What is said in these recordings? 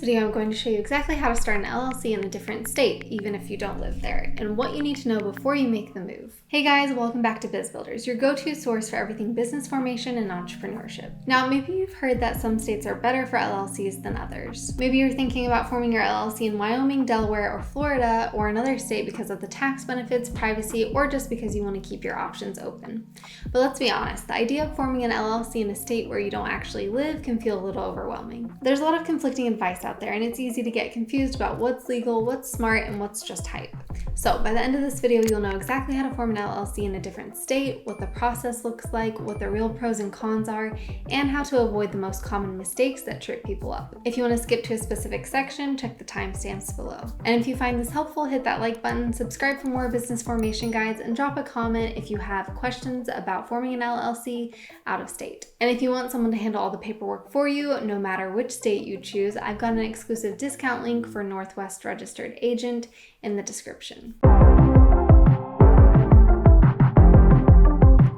video, I'm going to show you exactly how to start an LLC in a different state, even if you don't live there, and what you need to know before you make the move. Hey guys, welcome back to Biz Builders, your go-to source for everything business formation and entrepreneurship. Now, maybe you've heard that some states are better for LLCs than others. Maybe you're thinking about forming your LLC in Wyoming, Delaware, or Florida, or another state because of the tax benefits, privacy, or just because you want to keep your options open. But let's be honest, the idea of forming an LLC in a state where you don't actually live can feel a little overwhelming. There's a lot of conflicting advice out there, and it's easy to get confused about what's legal, what's smart, and what's just hype. So by the end of this video, you'll know exactly how to form an LLC in a different state, what the process looks like, what the real pros and cons are, and how to avoid the most common mistakes that trip people up. If you want to skip to a specific section, check the timestamps below. And if you find this helpful, hit that like button, subscribe for more business formation guides, and drop a comment if you have questions about forming an LLC out of state. And if you want someone to handle all the paperwork for you, no matter which state you choose, I've got an exclusive discount link for Northwest Registered Agent in the description.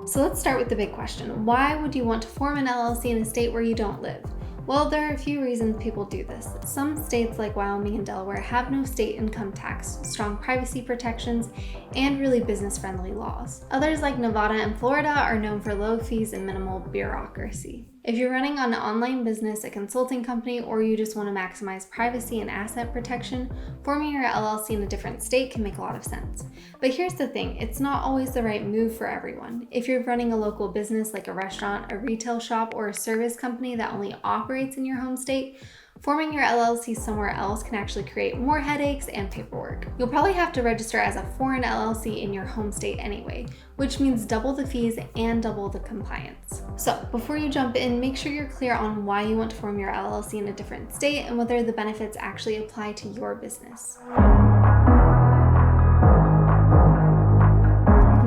So let's start with the big question. Why would you want to form an LLC in a state where you don't live? Well, there are a few reasons people do this. Some states like Wyoming and Delaware have no state income tax, strong privacy protections, and really business-friendly laws. Others like Nevada and Florida are known for low fees and minimal bureaucracy. If you're running an online business, a consulting company, or you just want to maximize privacy and asset protection, forming your LLC in a different state can make a lot of sense. But here's the thing, it's not always the right move for everyone. If you're running a local business like a restaurant, a retail shop, or a service company that only operates in your home state, forming your LLC somewhere else can actually create more headaches and paperwork. You'll probably have to register as a foreign LLC in your home state anyway, which means double the fees and double the compliance. So before you jump in, make sure you're clear on why you want to form your LLC in a different state and whether the benefits actually apply to your business.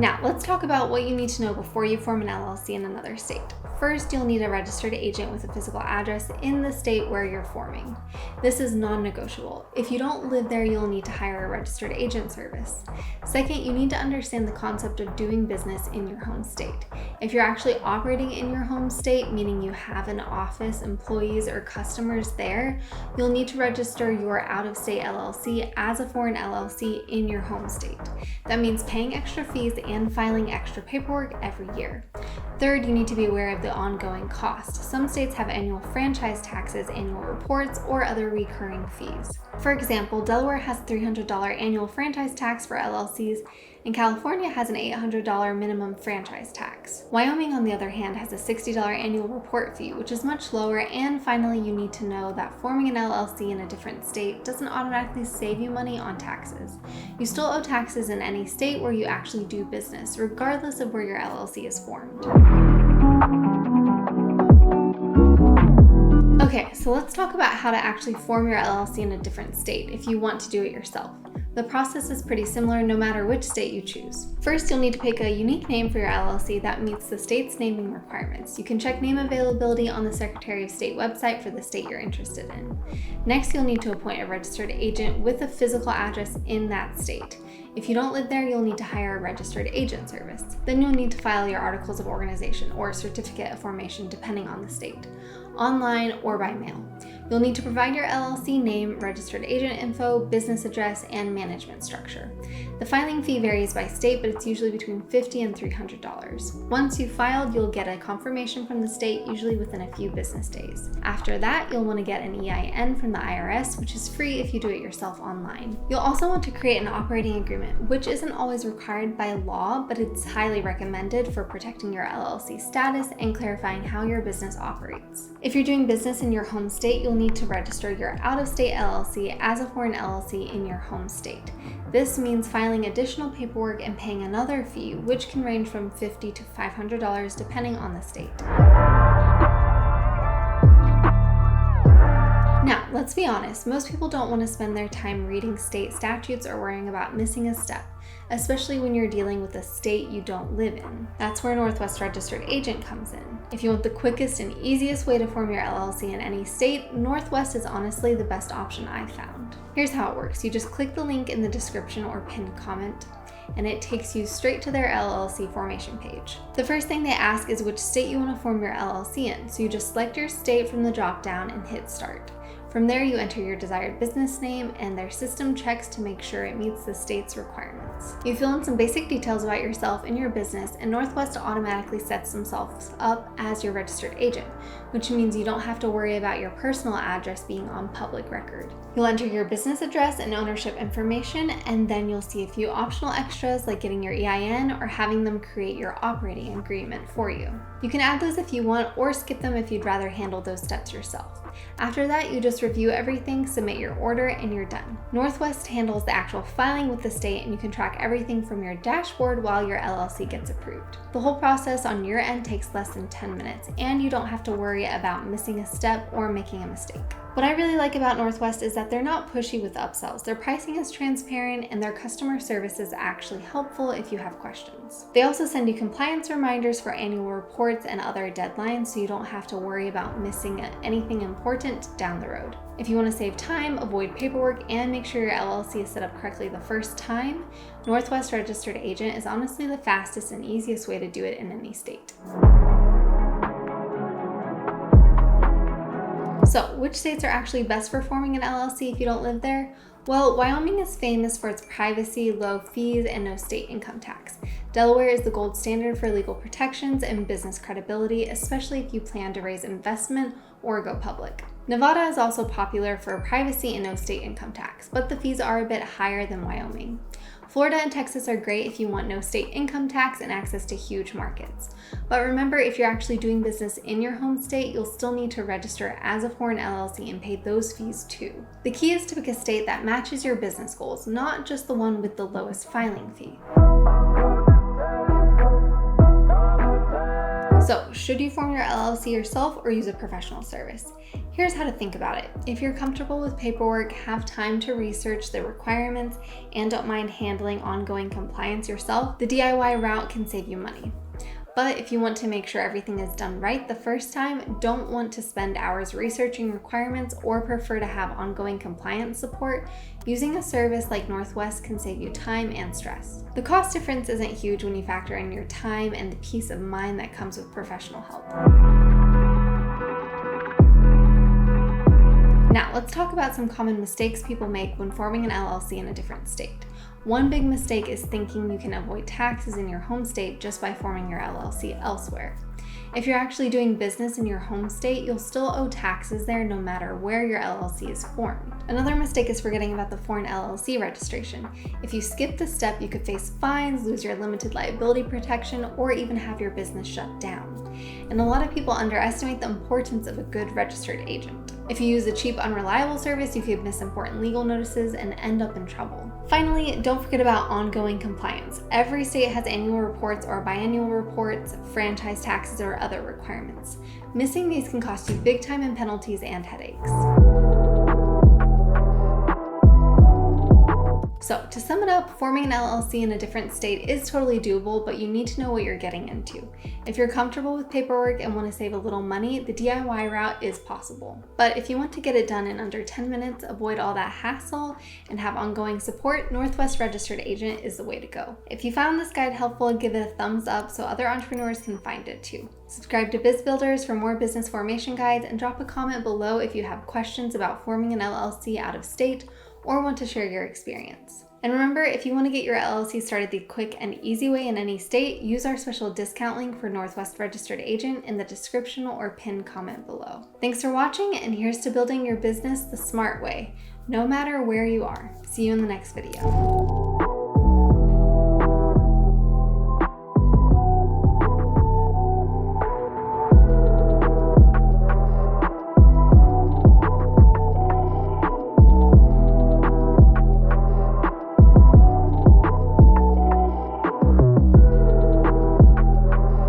Now, let's talk about what you need to know before you form an LLC in another state. First, you'll need a registered agent with a physical address in the state where you're forming. This is non-negotiable. If you don't live there, you'll need to hire a registered agent service. Second, you need to understand the concept of doing business in your home state. If you're actually operating in your home state, meaning you have an office, employees, or customers there, you'll need to register your out-of-state LLC as a foreign LLC in your home state. That means paying extra fees and filing extra paperwork every year. Third, you need to be aware of the ongoing cost. Some states have annual franchise taxes, annual reports, or other recurring fees. For example, Delaware has a $300 annual franchise tax for LLCs, and California has an $800 minimum franchise tax. Wyoming, on the other hand, has a $60 annual report fee, which is much lower. And finally, you need to know that forming an LLC in a different state doesn't automatically save you money on taxes. You still owe taxes in any state where you actually do business, regardless of where your LLC is formed. Okay, so let's talk about how to actually form your LLC in a different state if you want to do it yourself. The process is pretty similar no matter which state you choose. First, you'll need to pick a unique name for your LLC that meets the state's naming requirements. You can check name availability on the Secretary of State website for the state you're interested in. Next, you'll need to appoint a registered agent with a physical address in that state. If you don't live there, you'll need to hire a registered agent service. Then you'll need to file your articles of organization or certificate of formation depending on the state, online or by mail. You'll need to provide your LLC name, registered agent info, business address, and management structure. The filing fee varies by state, but it's usually between $50 and $300. Once you've filed, you'll get a confirmation from the state, usually within a few business days. After that, you'll want to get an EIN from the IRS, which is free if you do it yourself online. You'll also want to create an operating agreement, which isn't always required by law, but it's highly recommended for protecting your LLC status and clarifying how your business operates. If you're doing business in your home state, you'll need to register your out-of-state LLC as a foreign LLC in your home state. This means filing additional paperwork and paying another fee, which can range from $50 to $500 depending on the state. Now, let's be honest, most people don't want to spend their time reading state statutes or worrying about missing a step, especially when you're dealing with a state you don't live in. That's where Northwest Registered Agent comes in. If you want the quickest and easiest way to form your LLC in any state, Northwest is honestly the best option I've found. Here's how it works. You just click the link in the description or pinned comment, and it takes you straight to their LLC formation page. The first thing they ask is which state you want to form your LLC in, so you just select your state from the drop down and hit start. From there, you enter your desired business name and their system checks to make sure it meets the state's requirements. You fill in some basic details about yourself and your business, and Northwest automatically sets themselves up as your registered agent, which means you don't have to worry about your personal address being on public record. You'll enter your business address and ownership information, and then you'll see a few optional extras like getting your EIN or having them create your operating agreement for you. You can add those if you want or skip them if you'd rather handle those steps yourself. After that, you just review everything, submit your order, and you're done. Northwest handles the actual filing with the state, and you can track everything from your dashboard while your LLC gets approved. The whole process on your end takes less than 10 minutes, and you don't have to worry about missing a step or making a mistake. What I really like about Northwest is that they're not pushy with upsells. Their pricing is transparent, and their customer service is actually helpful if you have questions. They also send you compliance reminders for annual reports and other deadlines, so you don't have to worry about missing anything important down the road. If you want to save time, avoid paperwork, and make sure your LLC is set up correctly the first time, Northwest Registered Agent is honestly the fastest and easiest way to do it in any state. So, which states are actually best for forming an LLC if you don't live there? Well, Wyoming is famous for its privacy, low fees, and no state income tax. Delaware is the gold standard for legal protections and business credibility, especially if you plan to raise investment or go public. Nevada is also popular for privacy and no state income tax, but the fees are a bit higher than Wyoming. Florida and Texas are great if you want no state income tax and access to huge markets. But remember, if you're actually doing business in your home state, you'll still need to register as a foreign LLC and pay those fees too. The key is to pick a state that matches your business goals, not just the one with the lowest filing fee. So, should you form your LLC yourself or use a professional service? Here's how to think about it. If you're comfortable with paperwork, have time to research the requirements, and don't mind handling ongoing compliance yourself, the DIY route can save you money. But if you want to make sure everything is done right the first time, don't want to spend hours researching requirements, or prefer to have ongoing compliance support, using a service like Northwest can save you time and stress. The cost difference isn't huge when you factor in your time and the peace of mind that comes with professional help. Now, let's talk about some common mistakes people make when forming an LLC in a different state. One big mistake is thinking you can avoid taxes in your home state just by forming your LLC elsewhere. If you're actually doing business in your home state, you'll still owe taxes there no matter where your LLC is formed. Another mistake is forgetting about the foreign LLC registration. If you skip this step, you could face fines, lose your limited liability protection, or even have your business shut down. And a lot of people underestimate the importance of a good registered agent. If you use a cheap, unreliable service, you could miss important legal notices and end up in trouble. Finally, don't forget about ongoing compliance. Every state has annual reports or biannual reports, franchise taxes, or other requirements. Missing these can cost you big time in penalties and headaches. So, to sum it up, forming an LLC in a different state is totally doable, but you need to know what you're getting into. If you're comfortable with paperwork and want to save a little money, the DIY route is possible. But if you want to get it done in under 10 minutes, avoid all that hassle, and have ongoing support, Northwest Registered Agent is the way to go. If you found this guide helpful, give it a thumbs up so other entrepreneurs can find it too. Subscribe to Biz Builders for more business formation guides, and drop a comment below if you have questions about forming an LLC out of state or want to share your experience. And remember, if you want to get your LLC started the quick and easy way in any state, use our special discount link for Northwest Registered Agent in the description or pinned comment below. Thanks for watching, and here's to building your business the smart way, no matter where you are. See you in the next video.